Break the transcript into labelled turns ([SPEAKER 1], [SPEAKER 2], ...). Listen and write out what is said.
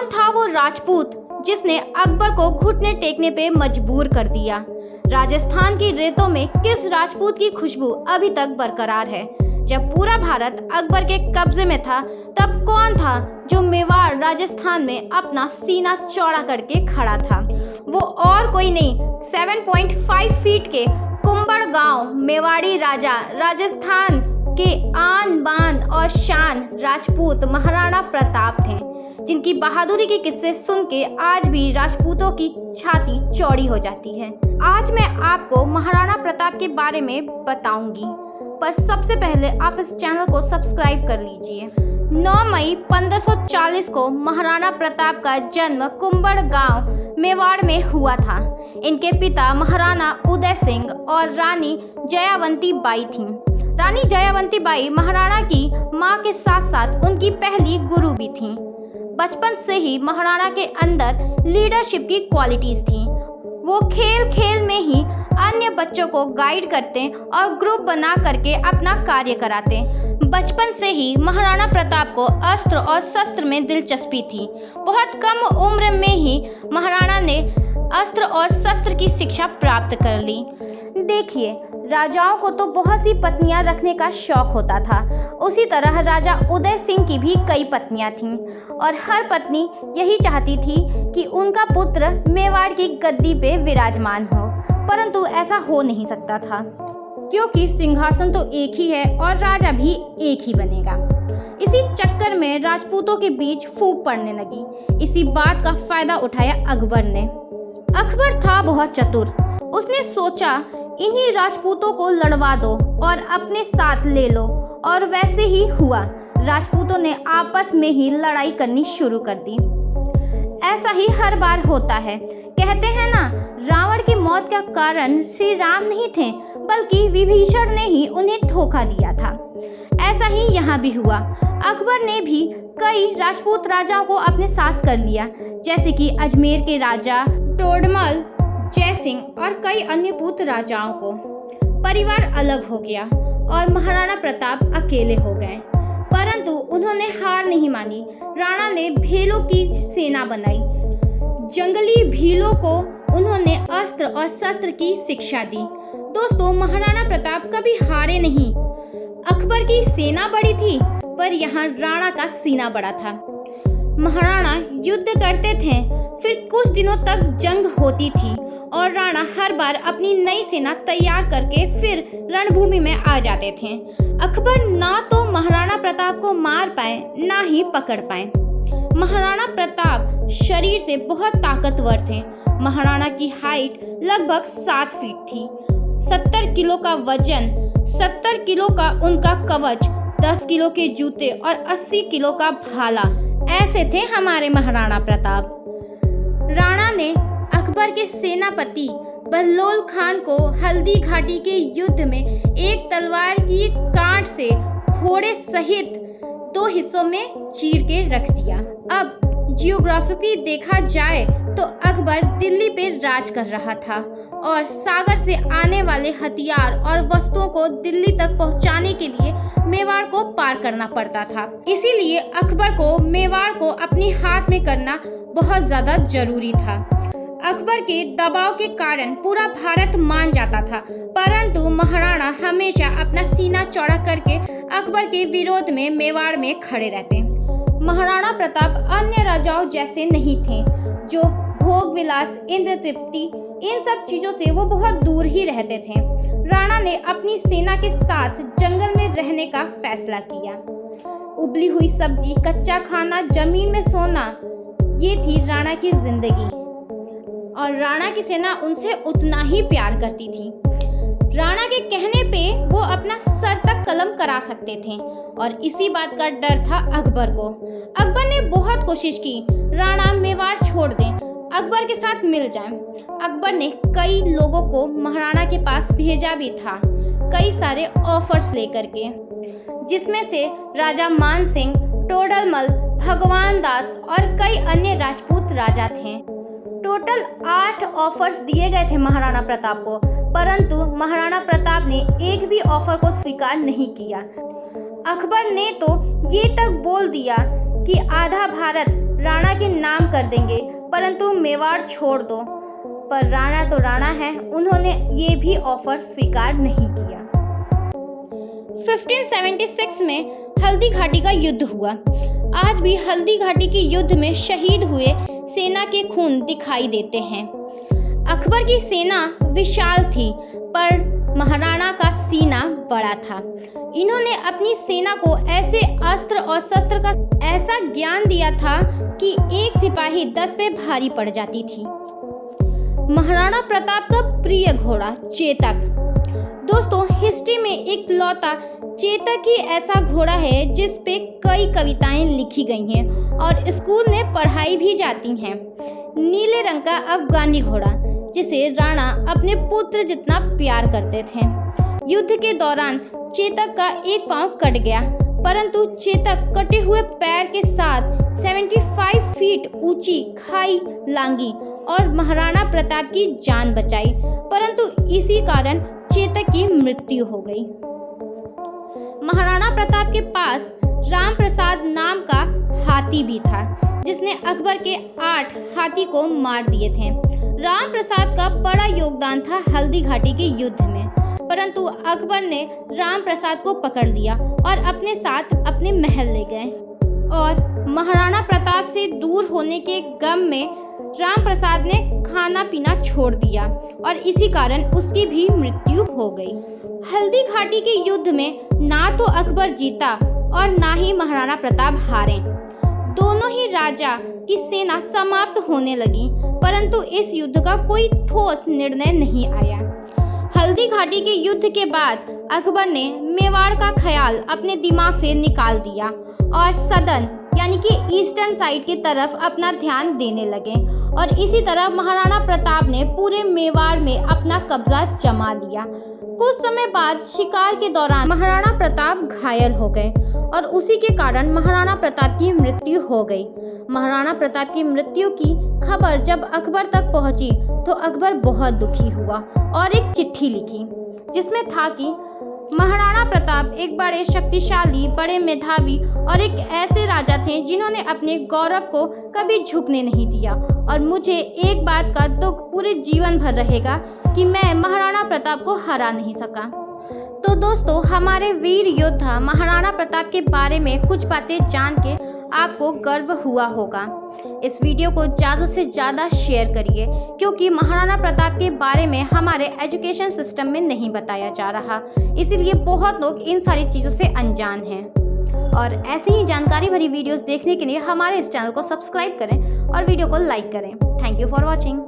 [SPEAKER 1] कौन था वो राजपूत जिसने अकबर को घुटने टेकने पे मजबूर कर दिया? राजस्थान की रेतों में किस राजपूत की खुशबू अभी तक बरकरार है? जब पूरा भारत अकबर के कब्जे में था, तब कौन था जो मेवाड़ राजस्थान में अपना सीना चौड़ा करके खड़ा था? वो और कोई नहीं, 7.5 फीट के कुंभड़ गांव मेवाड़ी राजा, राजस्थान के आन बान और शान राजपूत महाराणा प्रताप थे, जिनकी बहादुरी के किस्से सुन के आज भी राजपूतों की छाती चौड़ी हो जाती है। आज मैं आपको महाराणा प्रताप के बारे में बताऊंगी, पर सबसे पहले आप इस चैनल को सब्सक्राइब कर लीजिए। 9 मई 1540 को महाराणा प्रताप का जन्म कुंभड़ गांव मेवाड़ में हुआ था। इनके पिता महाराणा उदय सिंह और रानी जयावंती बाई थीं। रानी जयावंती बाई महाराणा की मां के साथ साथ उनकी पहली गुरु भी थीं। बचपन से ही महाराणा के अंदर लीडरशिप की क्वालिटीज थीं। वो खेल खेल में ही अन्य बच्चों को गाइड करते और ग्रुप बना करके अपना कार्य कराते। बचपन से ही महाराणा प्रताप को अस्त्र और शस्त्र में दिलचस्पी थी। बहुत कम उम्र में ही महाराणा ने अस्त्र और शस्त्र की शिक्षा प्राप्त कर ली। देखिए, राजाओं को तो बहुत सी पत्नियां रखने का शौक होता था। उसी तरह राजा उदय सिंह की भी कई पत्नियां थीं और हर पत्नी यही चाहती थी कि उनका पुत्र मेवाड़ की गद्दी पे विराजमान हो, परंतु ऐसा हो नहीं सकता था, क्योंकि सिंहासन तो एक ही है और राजा भी एक ही बनेगा। इसी चक्कर में राजपूतों के बीच फूट पड़ने लगी। इसी बात का फायदा उठाया अकबर ने। अकबर था बहुत चतुर। उसने सोचा, इन्हीं राजपूतों को लड़वा दो और अपने साथ ले लो, और वैसे ही हुआ। राजपूतों ने आपस में ही लड़ाई करनी शुरू कर दी। ऐसा ही हर बार होता है। कहते हैं ना, रावण की मौत का कारण श्री राम नहीं थे, बल्कि विभीषण ने ही उन्हें धोखा दिया था। ऐसा ही यहाँ भी हुआ। अकबर ने भी कई राजपूत राजाओं को अपने साथ कर लिया, जैसे कि अजमेर के राजा तोड़मल, जयसिंह और कई अन्य पुत्र राजाओं को। परिवार अलग हो गया और महाराणा प्रताप अकेले हो गए, परंतु उन्होंने हार नहीं मानी। राणा ने भीलों की सेना बनाई। जंगली भीलों को उन्होंने अस्त्र और शस्त्र की शिक्षा दी। दोस्तों, महाराणा प्रताप कभी हारे नहीं। अकबर की सेना बड़ी थी, पर यहाँ राणा का सीना बड़ा था। महाराणा युद्ध करते थे, फिर कुछ दिनों तक जंग होती थी और राणा हर बार अपनी नई सेना तैयार करके फिर रणभूमि में आ जाते थे। अकबर ना तो महाराणा प्रताप को मार पाए, ना ही पकड़ पाए। महाराणा प्रताप शरीर से बहुत ताकतवर थे। महाराणा की हाइट लगभग 7 फीट थी। 70 किलो का वजन, 70 किलो का उनका कवच, 10 किलो के जूते और 80 किलो का भाला, ऐसे थे हमारे महाराणा प्रताप। राणा ने अकबर के सेनापति बहलोल खान को हल्दी घाटी के युद्ध में एक तलवार की कांट से घोड़े सहित 2 हिस्सों में चीर के रख दिया। अब जियोग्राफिकली देखा जाए तो अकबर दिल्ली पे राज कर रहा था और सागर से आने वाले हथियार और वस्तुओं को दिल्ली तक पहुंचाने के लिए मेवाड़ को पार करना पड़ता था। इसीलिए अकबर को मेवाड़ को अपने हाथ में करना बहुत ज़्यादा जरूरी था। अकबर के दबाव के कारण पूरा भारत मान जाता था, परंतु महाराणा हमेशा अपना सीना चौड़ा करके अकबर के विरोध में मेवाड़ में खड़े रहते। महाराणा प्रताप अन्य राजाओं जैसे नहीं थे, जो भोग विलास, इंद्र तृप्ति, इन सब चीज़ों से वो बहुत दूर ही रहते थे। राणा ने अपनी सेना के साथ जंगल में रहने का फैसला किया। उबली हुई सब्जी, कच्चा खाना, जमीन में सोना, ये थी राणा की जिंदगी, और राणा की सेना उनसे उतना ही प्यार करती थी। राणा के कहने पे वो अपना सर तक कलम करा सकते थे, और इसी बात का डर था अकबर को। अकबर ने बहुत कोशिश की, राणा मेवाड़ छोड़ दें, अकबर के साथ मिल जाएं। अकबर ने कई लोगों को महाराणा के पास भेजा भी था, कई सारे ऑफर्स लेकर के, जिसमें से राजा मान सिंह, टोडरमल, भगवान दास और कई अन्य राजपूत राजा थे। टोटल 8 ऑफर्स दिए गए थे महाराणा प्रताप को, परंतु महाराणा प्रताप ने एक भी ऑफर को स्वीकार नहीं किया। अकबर ने तो ये तक बोल दिया कि आधा भारत राणा के नाम कर देंगे, परंतु मेवाड़ छोड़ दो। पर राणा तो राणा है, उन्होंने ये भी ऑफर स्वीकार नहीं किया। 1576 में हल्दी घाटी का युद्ध हुआ। आज भी हल्दी घाटी के युद्ध में शहीद हुए सेना के खून दिखाई देते हैं। अकबर की सेना विशाल थी, पर महाराणा का सीना बड़ा था। इन्होंने अपनी सेना को ऐसे अस्त्र और शस्त्र का ऐसा ज्ञान दिया था कि एक सिपाही 10 पे भारी पड़ जाती थी। महाराणा प्रताप का प्रिय घोड़ा चेतक। दोस्तों, हिस्ट्री में एक लौता चेतक ही ऐसा घोड़ा है जिस पे कई कविताएं लिखी गई हैं और स्कूल में पढ़ाई भी जाती हैं। नीले रंग का अफगानी घोड़ा, जिसे राणा अपने पुत्र जितना प्यार करते थे। युद्ध के दौरान चेतक का एक पांव कट गया, परंतु चेतक कटे हुए पैर के साथ 75 फीट ऊंची खाई लांगी और महाराणा प्रताप की जान बचाई, परंतु इसी कारण चेतक की मृत्यु हो गई। महाराणा प्रताप के पास राम प्रसाद नाम का हाथी भी था, जिसने अकबर के 8 हाथी को मार दिए थे। राम प्रसाद का बड़ा योगदान था हल्दी घाटी के युद्ध में, परंतु अकबर ने राम प्रसाद को पकड़ लिया और अपने साथ अपने महल ले गए। और महाराणा प्रताप से दूर होने के गम में राम प्रसाद ने खाना पीना छोड़ दिया और इसी कारण उसकी भी मृत्यु हो गई। हल्दी घाटी के युद्ध में ना तो अकबर जीता और ना ही महाराणा प्रताप हारे। दोनों ही राजा की सेना समाप्त होने लगी, परंतु इस युद्ध का कोई ठोस निर्णय नहीं आया। हल्दी घाटी के युद्ध के बाद अकबर ने मेवाड़ का ख्याल अपने दिमाग से निकाल दिया और सदन यानी कि ईस्टर्न साइड की तरफ अपना ध्यान देने लगे और इसी तरह महाराणा प्रताप ने पूरे मेवाड़ में अपना कब्जा जमा लिया। कुछ समय बाद शिकार के दौरान महाराणा प्रताप घायल हो गए और उसी के कारण महाराणा प्रताप की मृत्यु हो गई। महाराणा प्रताप की मृत्यु की खबर जब अकबर तक पहुंची तो अकबर बहुत दुखी हुआ और एक चिट्ठी लिखी, जिसमें था कि महाराणा प्रताप एक बड़े शक्तिशाली, बड़े मेधावी और एक ऐसे राजा थे जिन्होंने अपने गौरव को कभी झुकने नहीं दिया और मुझे एक बात का दुख पूरे जीवन भर रहेगा कि मैं महाराणा प्रताप को हरा नहीं सका। तो दोस्तों, हमारे वीर योद्धा महाराणा प्रताप के बारे में कुछ बातें जान के आपको गर्व हुआ होगा। इस वीडियो को ज़्यादा से ज़्यादा शेयर करिए, क्योंकि महाराणा प्रताप के बारे में हमारे एजुकेशन सिस्टम में नहीं बताया जा रहा, इसीलिए बहुत लोग इन सारी चीज़ों से अनजान हैं। और ऐसी ही जानकारी भरी वीडियोस देखने के लिए हमारे इस चैनल को सब्सक्राइब करें और वीडियो को लाइक करें। Thank you for watching.